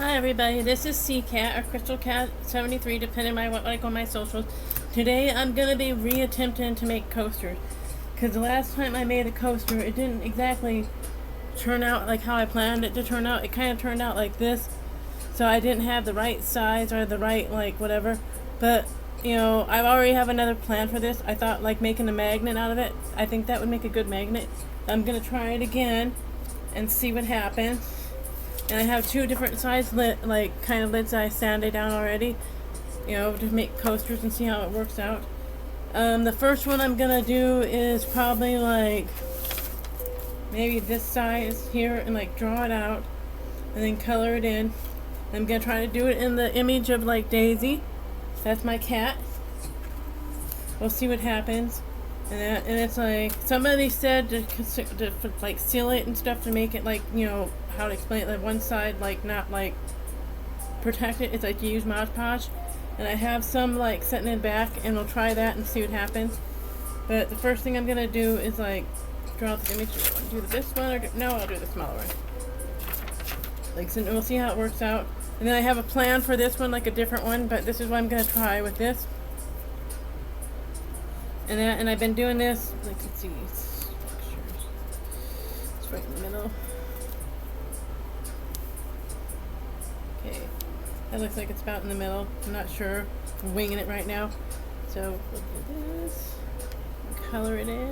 Hi everybody, this is C Cat or Crystal Cat 73, depending on what I like on my socials. Today I'm gonna be reattempting to make coasters, because the last time I made a coaster, it didn't exactly turn out like how I planned it to turn out. It kind of turned out like this, so I didn't have the right size or the right like whatever. But you know, I already have another plan for this. I thought like making a magnet out of it. I think that would make a good magnet. I'm gonna try it again and see what happens. And I have two different size like kind of lids that I sanded down already, you know, to make coasters and see how it works out. The first one I'm gonna do is probably like maybe this size here and like draw it out and then color it in. I'm gonna try to do it in the image of like Daisy. That's my cat. We'll see what happens. And it's like somebody said to like seal it and stuff to make it like, you know, how to explain it, like one side like not like protect it. It's like you use Mod Podge, and I have some like setting it back, and we'll try that and see what happens. But the first thing I'm gonna do is like draw the image. Do I want to do this one or no? I'll do the smaller one. Like so, we'll see how it works out. And then I have a plan for this one, like a different one, but this is what I'm gonna try with this. And I've been doing this, like, let's see, it's right in the middle. Okay, that looks like it's about in the middle. I'm not sure. I'm winging it right now. So we'll do this, color it in.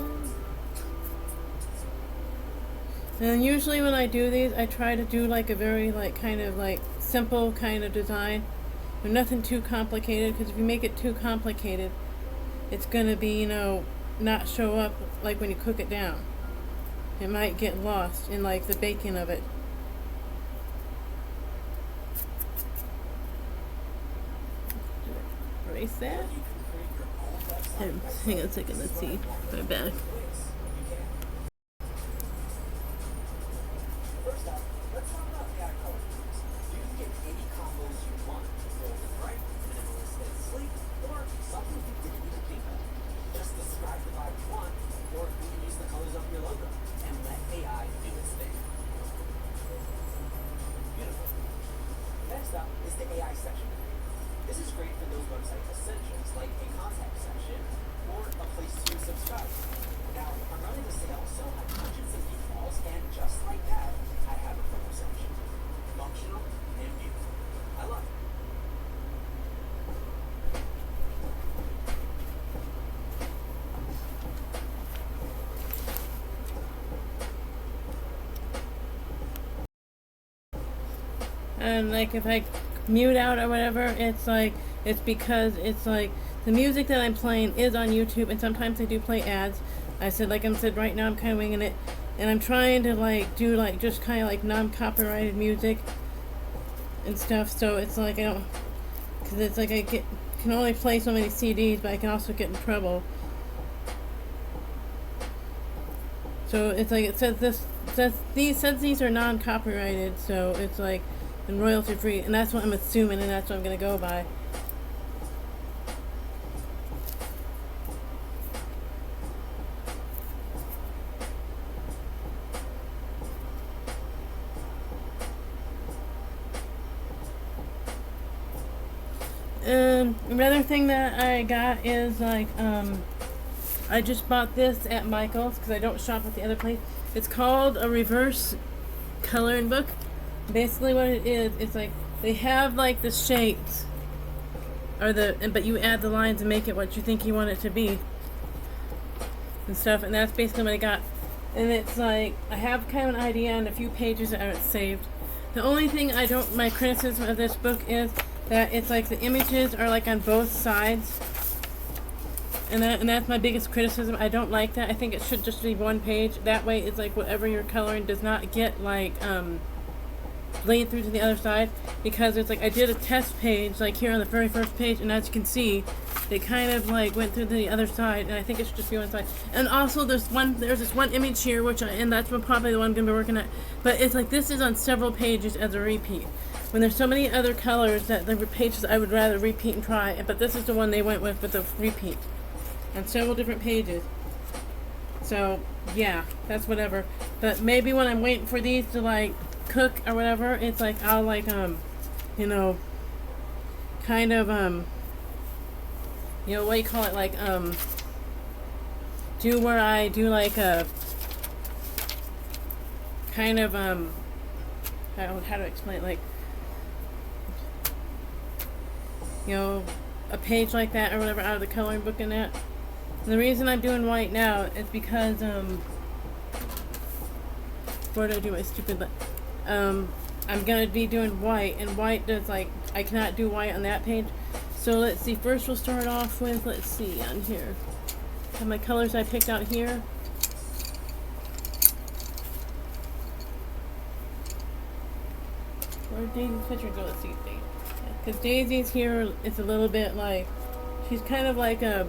And then usually when I do these, I try to do like a very like kind of like simple kind of design. But nothing too complicated, because if you make it too complicated, it's gonna be, you know, not show up like when you cook it down. It might get lost in like the baking of it. Erase that. Hang on a second, let's see. My back. Is the AI section. This is great for those website essentials like a contact section or a place to subscribe. Now, I'm running a sale, so I have hundreds of defaults, and just like that, I have a photo section. Functional and beautiful. I love it. And like if I mute out or whatever, it's like it's because it's like the music that I'm playing is on YouTube, and sometimes I do play ads. I said right now I'm kind of winging it, and I'm trying to like do like just kind of like non-copyrighted music and stuff. So it's like I don't, because it's like I can only play so many CDs, but I can also get in trouble. So it's like it says these are non-copyrighted, so it's like and royalty free, and that's what I'm assuming, and that's what I'm gonna go by. Another thing that I got is like I just bought this at Michael's because I don't shop at the other place. It's called a reverse coloring book. Basically what it is, it's like they have like the shapes or but you add the lines and make it what you think you want it to be and stuff, and that's basically what I got. And it's like I have kind of an idea on a few pages that aren't saved. The only thing my criticism of this book is that it's like the images are like on both sides, and that's my biggest criticism. I don't like that. I think it should just be one page. That way it's like whatever you're coloring does not get like bleed through to the other side, because it's like I did a test page like here on the very first page, and as you can see it kind of like went through to the other side, and I think it should just be one side. And also there's this one image here and that's probably the one I'm gonna be working at, but it's like this is on several pages as a repeat when there's so many other colors that the pages I would rather repeat and try, but this is the one they went with the repeat on several different pages. So yeah, that's whatever. But maybe when I'm waiting for these to like cook or whatever, it's like I'll like you know, kind of, you know, what do you call it, like, do where I do like a, kind of, how to explain it, like, you know, a page like that or whatever out of the coloring book and that. And the reason I'm doing white now is because, where did I do my stupid, I'm gonna be doing white, and white does, like, I cannot do white on that page. So let's see, first we'll start off with, let's see, on here. I have my colors I picked out here. Where did Daisy's picture go? Let's see, because Daisy's here, it's a little bit like, she's kind of like a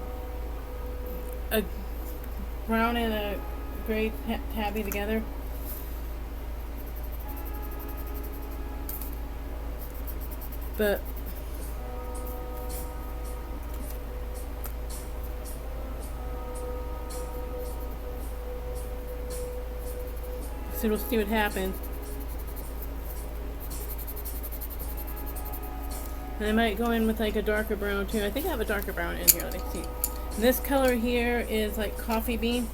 brown and a gray tabby together. But so we'll see what happens. And I might go in with like a darker brown too. I think I have a darker brown in here. Let me see. And this color here is like coffee bean.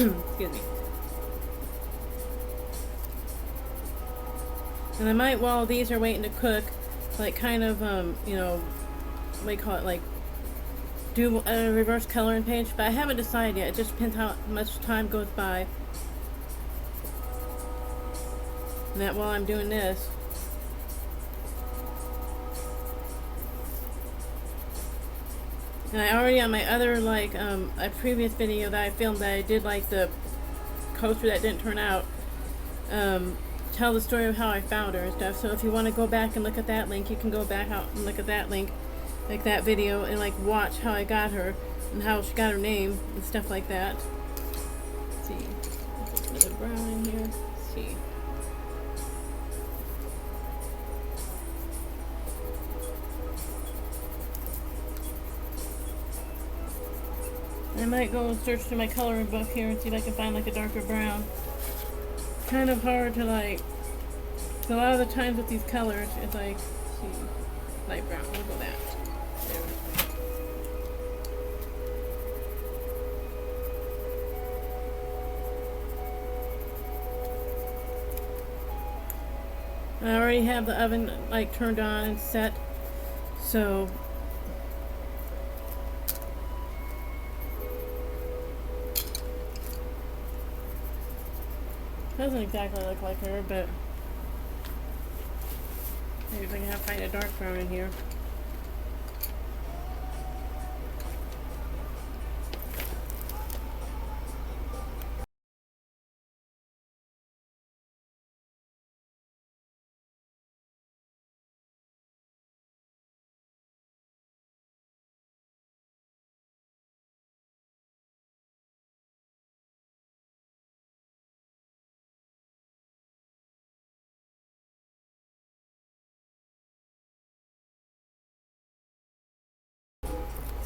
Excuse me. And I might, while these are waiting to cook, like kind of, you know, what do you call it, like do a reverse coloring page, but I haven't decided yet. It just depends how much time goes by. And that while I'm doing this. And I already on my other, like, a previous video that I filmed that I did, like, the coaster that didn't turn out, tell the story of how I found her and stuff. So if you want to go back and look at that link, you can go back out and look at that link, like that video, and like watch how I got her and how she got her name and stuff like that. Let's see, there's another brown in here. Let's see. I might go and search through my coloring book here and see if I can find like a darker brown. Kind of hard to like, so a lot of the times with these colors it's like, see, light brown, we'll go that. There. I already have the oven like turned on and set, so doesn't exactly look like her, but maybe if I can find a dark brown in here.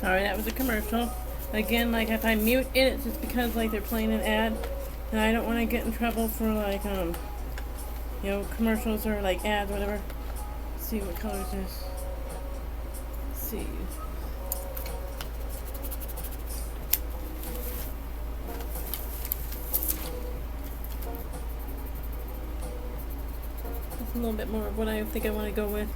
Sorry, that was a commercial. Again, like if I mute it, it's just because like they're playing an ad, and I don't want to get in trouble for like you know, commercials or like ads, or whatever. Let's see what color is this. Let's see. That's a little bit more of what I think I want to go with.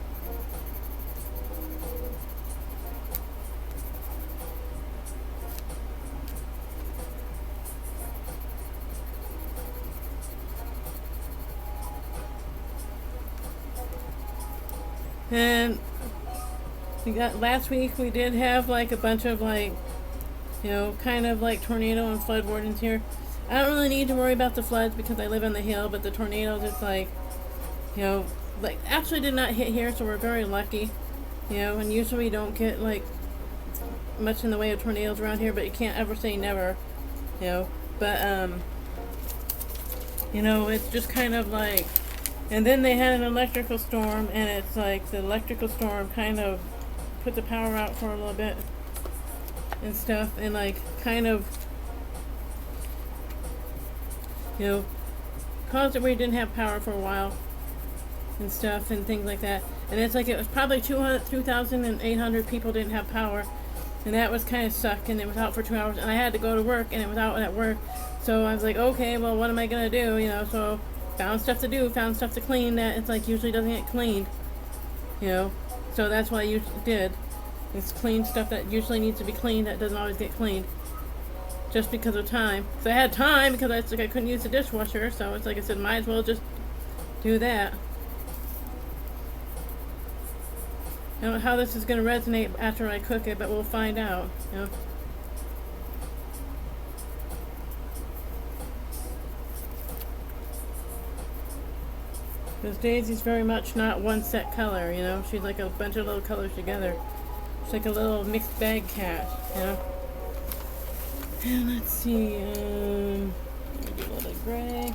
And we got last week we did have like a bunch of like, you know, kind of like tornado and flood wardens here. I don't really need to worry about the floods because I live on the hill, but the tornadoes, it's like, you know, like actually did not hit here, so we're very lucky, you know, and usually we don't get like much in the way of tornadoes around here, but you can't ever say never, you know. But you know, it's just kind of like, And then they had an electrical storm, and it's like the electrical storm kind of put the power out for a little bit and stuff, and like kind of, you know, caused it where you didn't have power for a while and stuff and things like that. And it's like it was probably 2,800 people didn't have power, and that was kind of sucked, and it was out for 2 hours, and I had to go to work, and it was out at work. So I was like, okay, well, what am I gonna do, you know? So found stuff to do, found stuff to clean that it's like usually doesn't get cleaned, you know. So that's what I usually did, is clean stuff that usually needs to be cleaned that doesn't always get cleaned, just because of time. So I had time because I couldn't use the dishwasher, so it's like I said, might as well just do that. I don't know how this is going to resonate after I cook it, but we'll find out, you know. Because Daisy's very much not one set color, you know. She's like a bunch of little colors together. She's like a little mixed bag cat, you know. And let's see, let me do a little gray.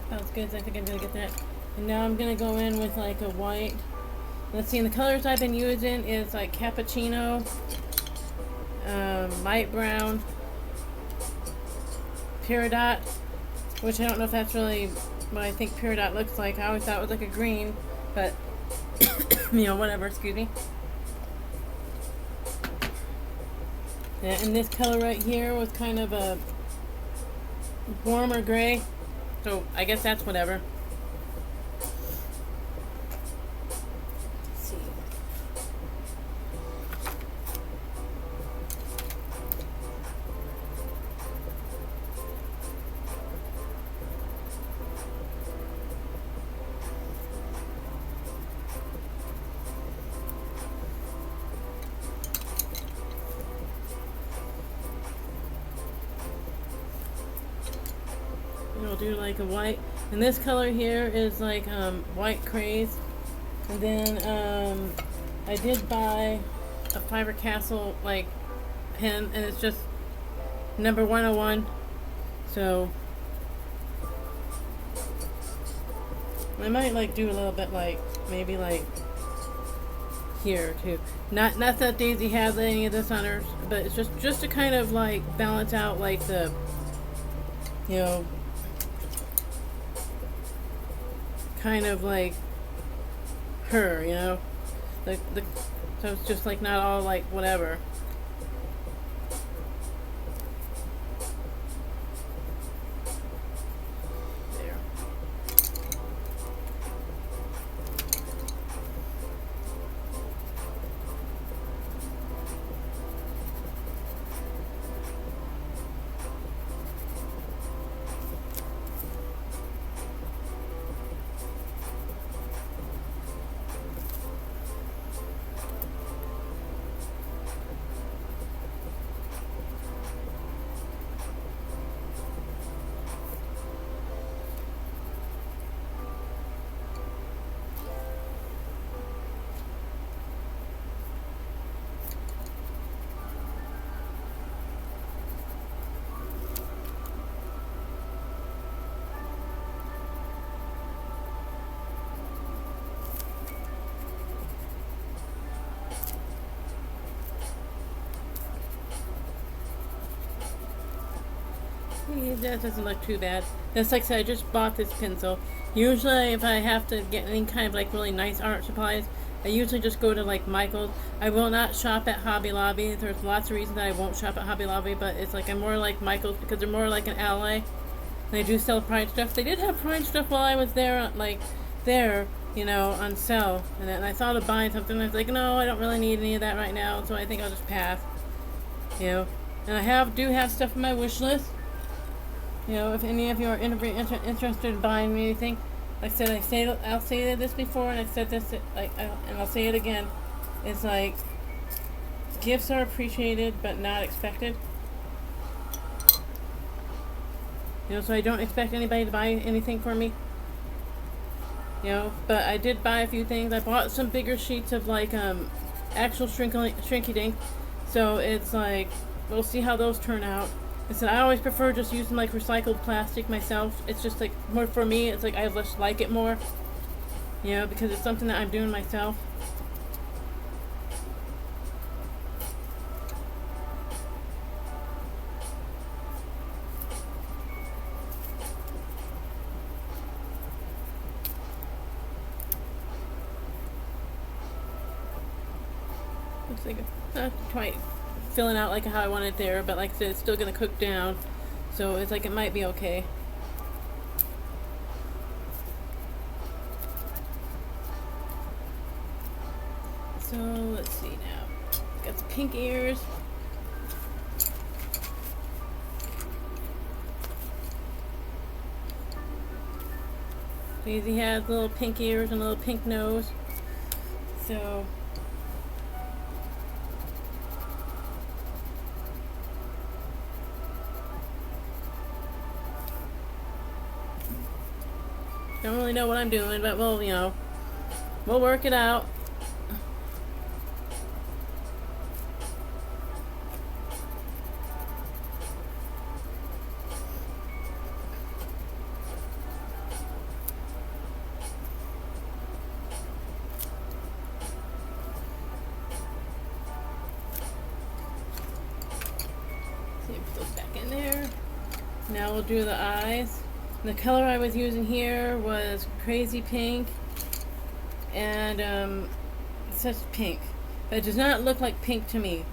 Sounds good. I think I'm gonna get that. And now I'm gonna go in with like a white. Let's see. And the colors I've been using is like cappuccino, light brown, peridot, which I don't know if that's really what I think peridot looks like. I always thought it was like a green, but you know, whatever. Excuse me. Yeah, and this color right here was kind of a warmer gray. So I guess that's whatever. Let's see. I'll do like a white, and this color here is like white craze. And then I did buy a Faber-Castell like pen, and it's just number 101. So I might like do a little bit like maybe like here too. Not that Daisy has any of this on hers, but it's just to kind of like balance out like the, you know, kind of like her, you know, the so it's just like not all like whatever. There. That doesn't look too bad. That's like I said, I just bought this pencil. Usually if I have to get any kind of like really nice art supplies, I usually just go to like Michael's. I will not shop at Hobby Lobby. There's lots of reasons that I won't shop at Hobby Lobby, but it's like I'm more like Michael's because they're more like an ally. They do sell Pride stuff. They did have Pride stuff while I was there, like there, you know, on sale. And then I thought of buying something. And I was like, no, I don't really need any of that right now, so I think I'll just pass. You know, and I do have stuff on my wish list. You know, if any of you are interested in buying me anything, like I said, I'll say this before, and I said this, and I'll say it again. It's like, gifts are appreciated, but not expected. You know, so I don't expect anybody to buy anything for me. You know, but I did buy a few things. I bought some bigger sheets of like actual shrinky dink. So it's like, we'll see how those turn out. I said I always prefer just using like recycled plastic myself. It's just like more for me. It's like I just like it more, you know, because it's something that I'm doing myself. Looks like not quite filling out like how I want it there, but like I said, it's still gonna cook down, so it's like it might be okay. So let's see now. Got some pink ears. Daisy has little pink ears and a little pink nose. So don't really know what I'm doing, but we'll, you know, we'll work it out. See if it goes back in there. Now we'll do the eyes. The color I was using here was Crazy Pink, and it's just pink. But it does not look like pink to me.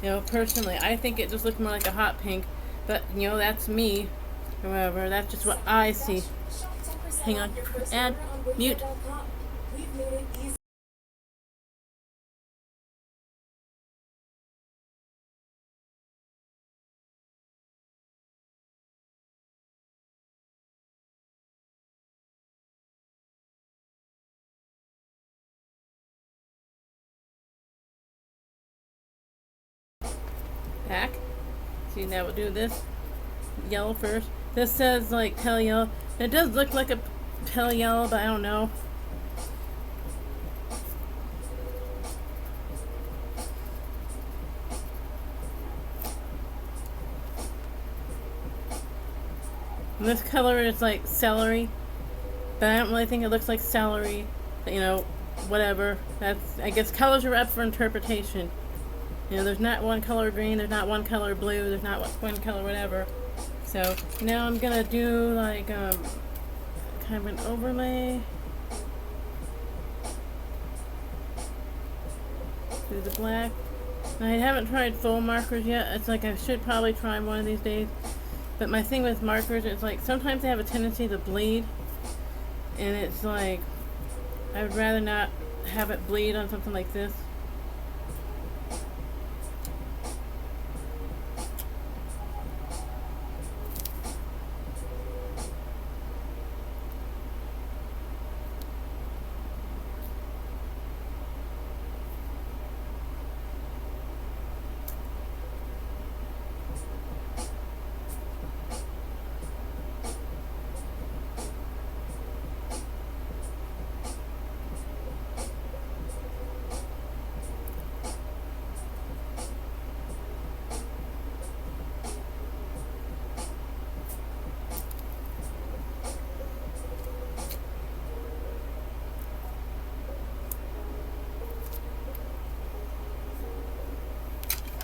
You know, personally, I think it just looked more like a hot pink. But you know, that's me. However, that's just what I see. Hang on, add, mute. Back. See, now we'll do this yellow first. This says like pale yellow. It does look like a pale yellow, but I don't know. And this color is like celery, but I don't really think it looks like celery. But, you know, whatever. That's, I guess colors are up for interpretation. You know, there's not one color green, there's not one color blue, there's not one color whatever. So now I'm gonna do like kind of an overlay. Do the black. I haven't tried full markers yet. It's like I should probably try one of these days. But my thing with markers is like sometimes they have a tendency to bleed. And it's like I would rather not have it bleed on something like this.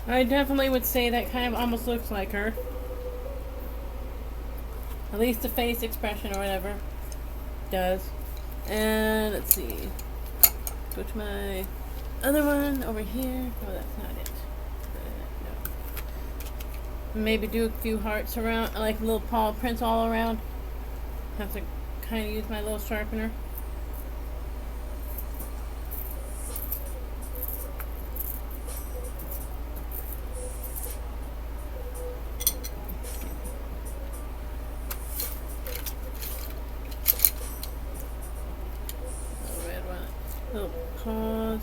I definitely would say that kind of almost looks like her. At least the face expression or whatever does. And let's see. Go to my other one over here. Oh, that's not it. No. Maybe do a few hearts around, like little paw prints all around. Have to kind of use my little sharpener. Little paws.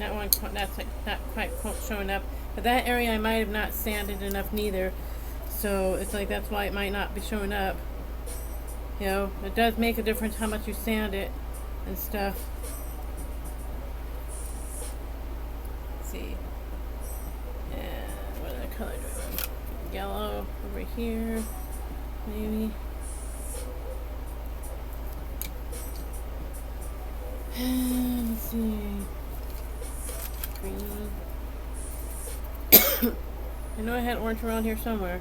That one, that's like not quite showing up. But that area I might have not sanded enough neither. So it's like that's why it might not be showing up. You know, it does make a difference how much you sand it and stuff. Let's see. And what other color do I want? Yellow over here, maybe. Let's see. Green. I know I had orange around here somewhere.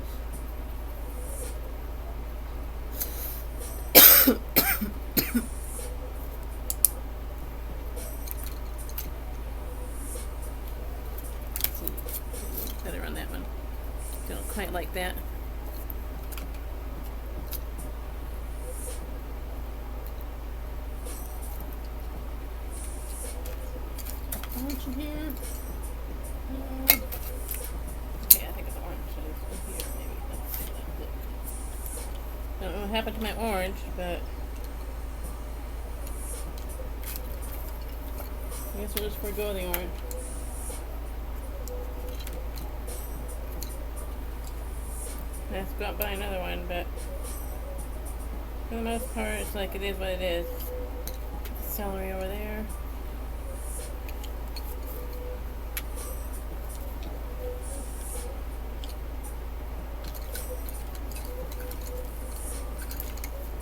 Better on that one. Don't quite like that. Orange in here. Okay, I think it's orange. So it's in here, maybe. Let's see that look. I don't know what happened to my orange, but I guess we'll just forego the orange. Let's go out buy another one, but for the most part, it's like it is what it is. Celery over there.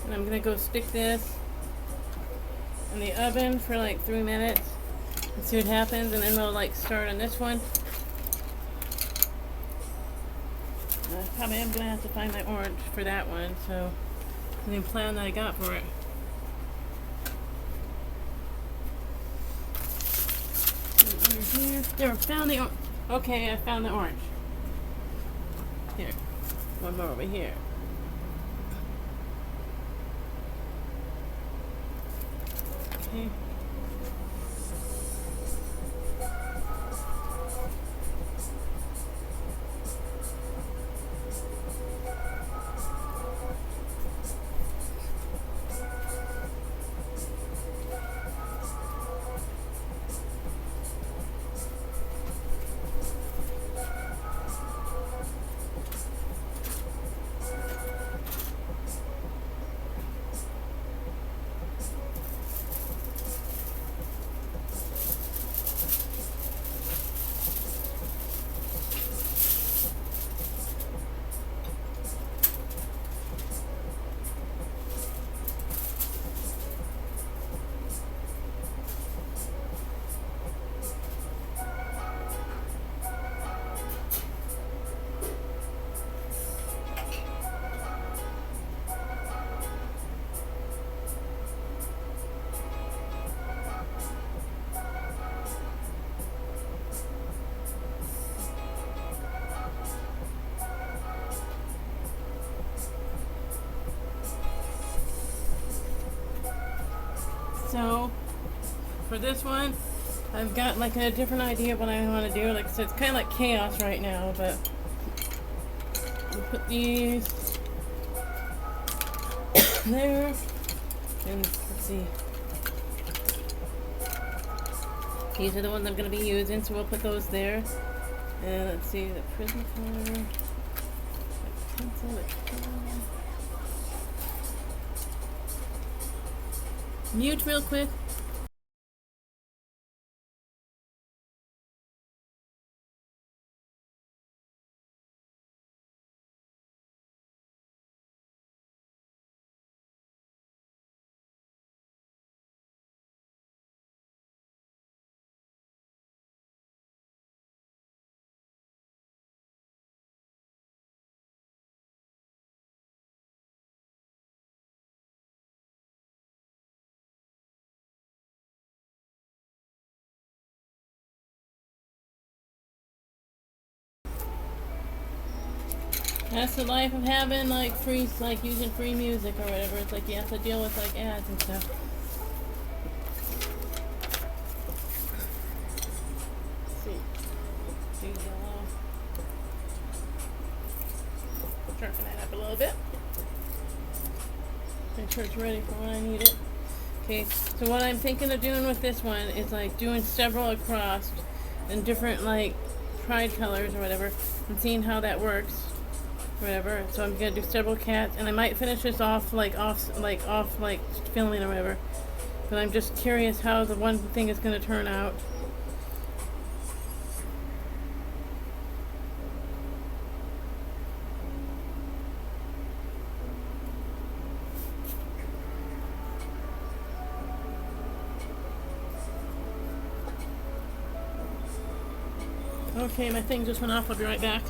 And I'm gonna go stick this in the oven for like 3 minutes and see what happens, and then we'll like start on this one. I probably am gonna have to find my orange for that one, so the plan that I got for it. Under here. There, found the okay, I found the orange. Here. One more over here. Okay. So for this one, I've got like a different idea of what I want to do. Like I said, it's kind of like chaos right now, but I'll put these there, and let's see. These are the ones I'm going to be using, so we'll put those there. And let's see, the prison color, pencil, mute real quick. That's the life of having like free, like using free music or whatever. It's like you have to deal with like ads and stuff. Let's see. See yellow. Sharpen that up a little bit. Make sure it's ready for when I need it. Okay, so what I'm thinking of doing with this one is like doing several across in different like pride colors or whatever, and seeing how that works, whatever. So I'm gonna do several cats, and I might finish this off like filming or whatever. But I'm just curious how the one thing is gonna turn out. Okay, my thing just went off. I'll be right back.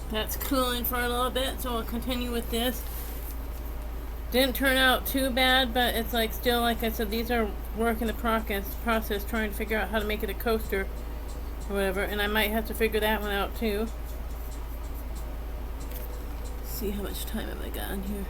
That's cooling for a little bit, so we'll continue with this. Didn't turn out too bad, but it's like still, like I said, these are work in the process trying to figure out how to make it a coaster or whatever, and I might have to figure that one out too. See how much time have I got on here.